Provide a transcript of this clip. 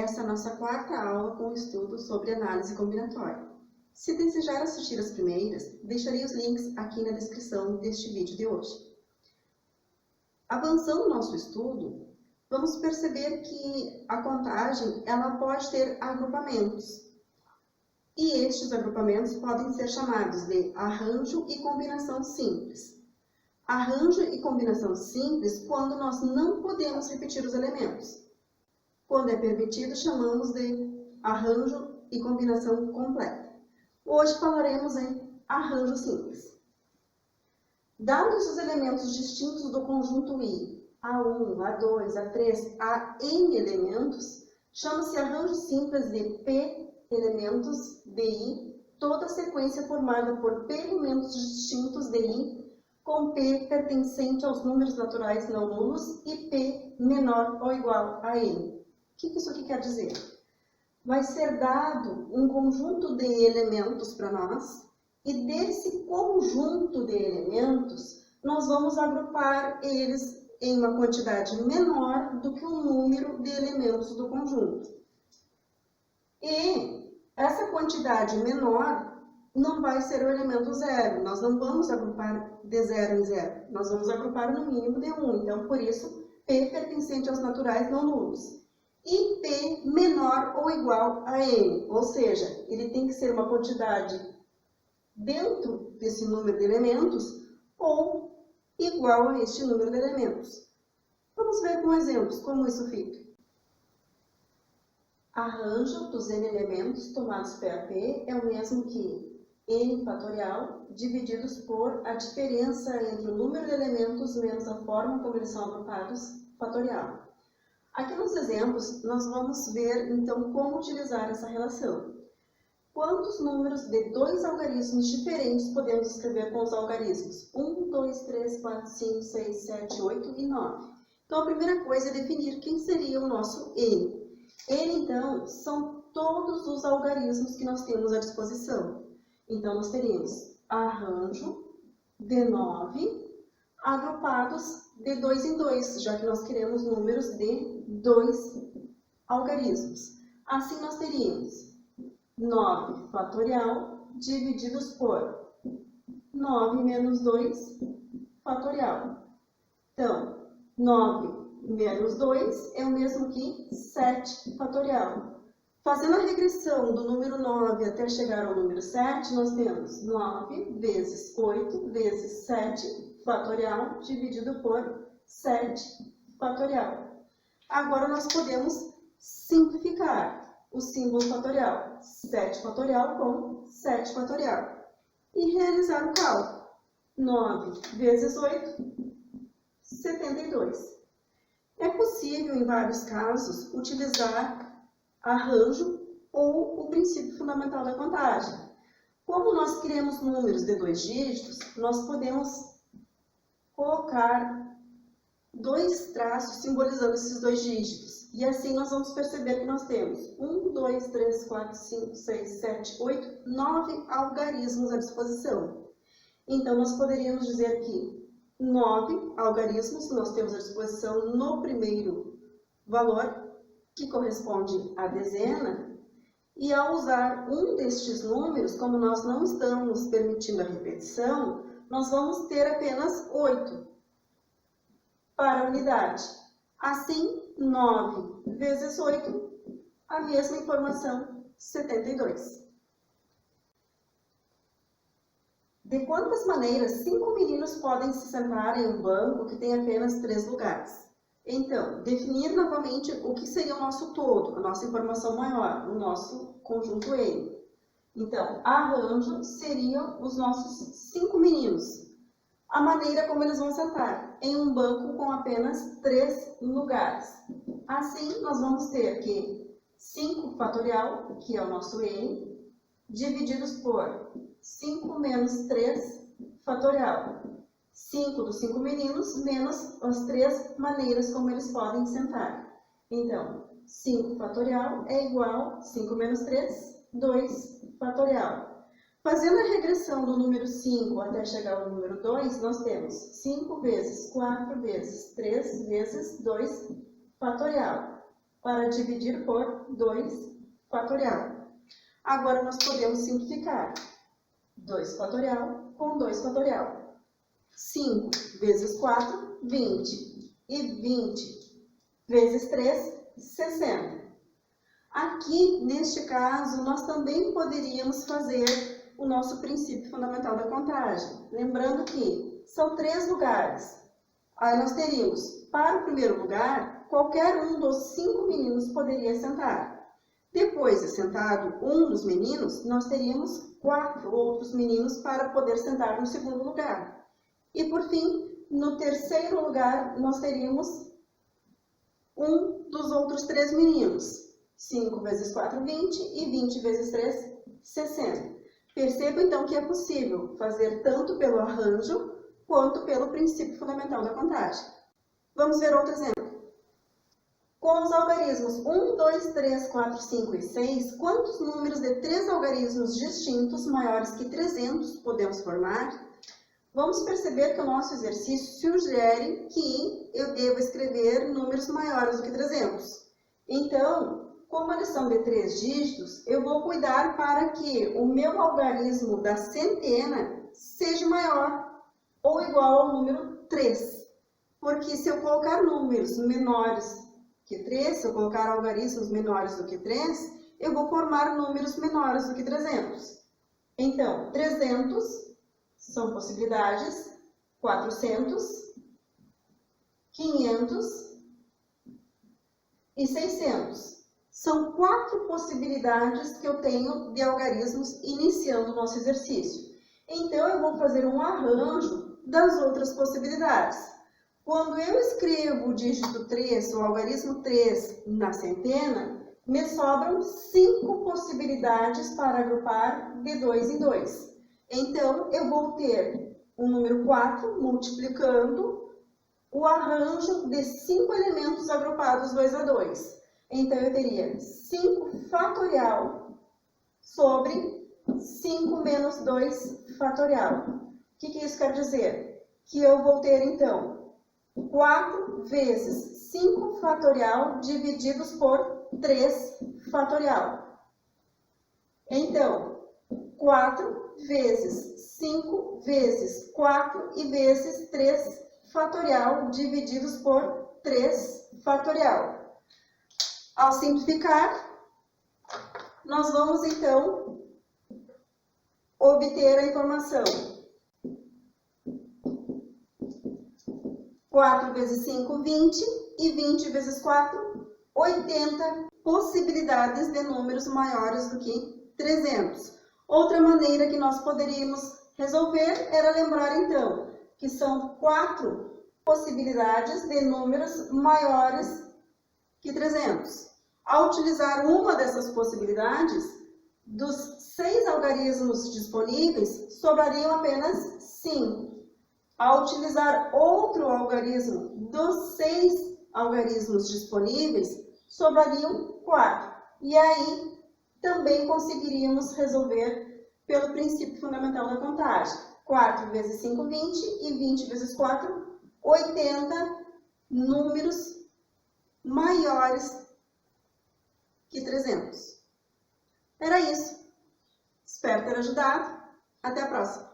Essa é a nossa quarta aula com o estudo sobre análise combinatória. Se desejar assistir as primeiras, deixarei os links aqui na descrição deste vídeo de hoje. Avançando no nosso estudo, vamos perceber que a contagem ela pode ter agrupamentos. E estes agrupamentos podem ser chamados de arranjo e combinação simples. Arranjo e combinação simples quando nós não podemos repetir os elementos. Quando é permitido, chamamos de arranjo e combinação completa. Hoje falaremos em arranjo simples. Dados os elementos distintos do conjunto I, A1, A2, A3, a N elementos, chama-se arranjo simples de P elementos de I, toda sequência formada por P elementos distintos de I, com P pertencente aos números naturais não nulos e P menor ou igual a N. O que isso aqui quer dizer? Vai ser dado um conjunto de elementos para nós, e desse conjunto de elementos, nós vamos agrupar eles em uma quantidade menor do que o número de elementos do conjunto. E essa quantidade menor não vai ser o elemento zero. Nós não vamos agrupar de 0 em 0. Nós vamos agrupar no mínimo de 1. Então, por isso, P pertencente aos naturais não nulos. E P menor ou igual a N. Ou seja, ele tem que ser uma quantidade dentro desse número de elementos ou igual a este número de elementos. Vamos ver com exemplos como isso fica. Arranjo dos N elementos tomados P é o mesmo que N fatorial divididos por a diferença entre o número de elementos menos a forma como eles são agrupados fatorial. Aqui nos exemplos, nós vamos ver então como utilizar essa relação. Quantos números de dois algarismos diferentes podemos escrever com os algarismos? 1, 2, 3, 4, 5, 6, 7, 8 e 9. Então, a primeira coisa é definir quem seria o nosso N. N, então, são todos os algarismos que nós temos à disposição. Então, nós teríamos arranjo de 9 agrupados de 2 em 2, já que nós queremos números de 2 algarismos. Assim, nós teríamos 9 fatorial divididos por 9 menos 2 fatorial. Então, 9 menos 2 é o mesmo que 7 fatorial. Fazendo a regressão do número 9 até chegar ao número 7, nós temos 9 vezes 8 vezes 7 fatorial dividido por 7 fatorial. Agora, nós podemos simplificar o símbolo fatorial. 7 fatorial com 7 fatorial. E realizar o cálculo. 9 vezes 8, 72. É possível, em vários casos, utilizar arranjo ou o princípio fundamental da contagem. Como nós criamos números de 2 dígitos, nós podemos colocar 2 traços simbolizando esses 2 dígitos. E assim nós vamos perceber que nós temos 1, 2, 3, 4, 5, 6, 7, 8, 9 algarismos à disposição. Então, nós poderíamos dizer que 9 algarismos nós temos à disposição no primeiro valor, que corresponde à dezena, e ao usar um destes números, como nós não estamos permitindo a repetição, nós vamos ter apenas 8 para a unidade. Assim, 9 vezes 8, a mesma informação, 72. De quantas maneiras 5 meninos podem se sentar em um banco que tem apenas 3 lugares? Então, definir novamente o que seria o nosso todo, a nossa informação maior, o nosso conjunto N. Então, arranjo seriam os nossos 5 meninos. A maneira como eles vão sentar, em um banco com apenas 3 lugares. Assim, nós vamos ter que 5 fatorial, que é o nosso N, divididos por 5 menos 3 fatorial. 5 dos 5 meninos menos as 3 maneiras como eles podem sentar. Então, 5 fatorial é igual a 5 menos 3, 2 fatorial. Fazendo a regressão do número 5 até chegar ao número 2, nós temos 5 vezes 4 vezes 3 vezes 2 fatorial. para dividir por 2 fatorial. Agora, nós podemos simplificar 2 fatorial com 2 fatorial. 5 vezes 4, 20. E 20 vezes 3, 60. Aqui, neste caso, nós também poderíamos fazer o nosso princípio fundamental da contagem. Lembrando que são 3 lugares. Aí nós teríamos, para o primeiro lugar, qualquer um dos 5 meninos poderia sentar. Depois de sentado um dos meninos, nós teríamos 4 outros meninos para poder sentar no segundo lugar. E por fim, no terceiro lugar, nós teríamos um dos outros 3 meninos. 5 vezes 4, 20 e 20 vezes 3, 60. Perceba então que é possível fazer tanto pelo arranjo quanto pelo princípio fundamental da contagem. Vamos ver outro exemplo. Com os algarismos 1, 2, 3, 4, 5 e 6, quantos números de 3 algarismos distintos maiores que 300 podemos formar? Vamos perceber que o nosso exercício sugere que eu devo escrever números maiores do que 300. Então, como eles são de 3 dígitos, eu vou cuidar para que o meu algarismo da centena seja maior ou igual ao número 3. Porque se eu colocar números menores que 3, se eu colocar algarismos menores do que 3, eu vou formar números menores do que 300. Então, 300 são possibilidades, 400, 500 e 600. São 4 possibilidades que eu tenho de algarismos iniciando o nosso exercício. Então, eu vou fazer um arranjo das outras possibilidades. Quando eu escrevo o dígito 3, o algarismo 3, na centena, me sobram 5 possibilidades para agrupar de 2 em 2. Então, eu vou ter o número 4 multiplicando o arranjo de 5 elementos agrupados 2 a 2. Então, eu teria 5 fatorial sobre 5 menos 2 fatorial. O que isso quer dizer? Que eu vou ter, então, 4 vezes 5 fatorial divididos por 3 fatorial. Então, 4 vezes 5 vezes 4 e vezes 3 fatorial divididos por 3 fatorial. Ao simplificar, nós vamos então obter a informação 4 vezes 5, 20, e 20 vezes 4, 80 possibilidades de números maiores do que 300. Outra maneira que nós poderíamos resolver era lembrar, então, que são 4 possibilidades de números maiores que 300. Ao utilizar uma dessas possibilidades, dos 6 algarismos disponíveis, sobrariam apenas 5. Ao utilizar outro algarismo dos 6 algarismos disponíveis, sobrariam 4. E aí, também conseguiríamos resolver pelo princípio fundamental da contagem. 4 vezes 5, 20, e 20 vezes 4, 80 números maiores que 300. Era isso. Espero ter ajudado. Até a próxima.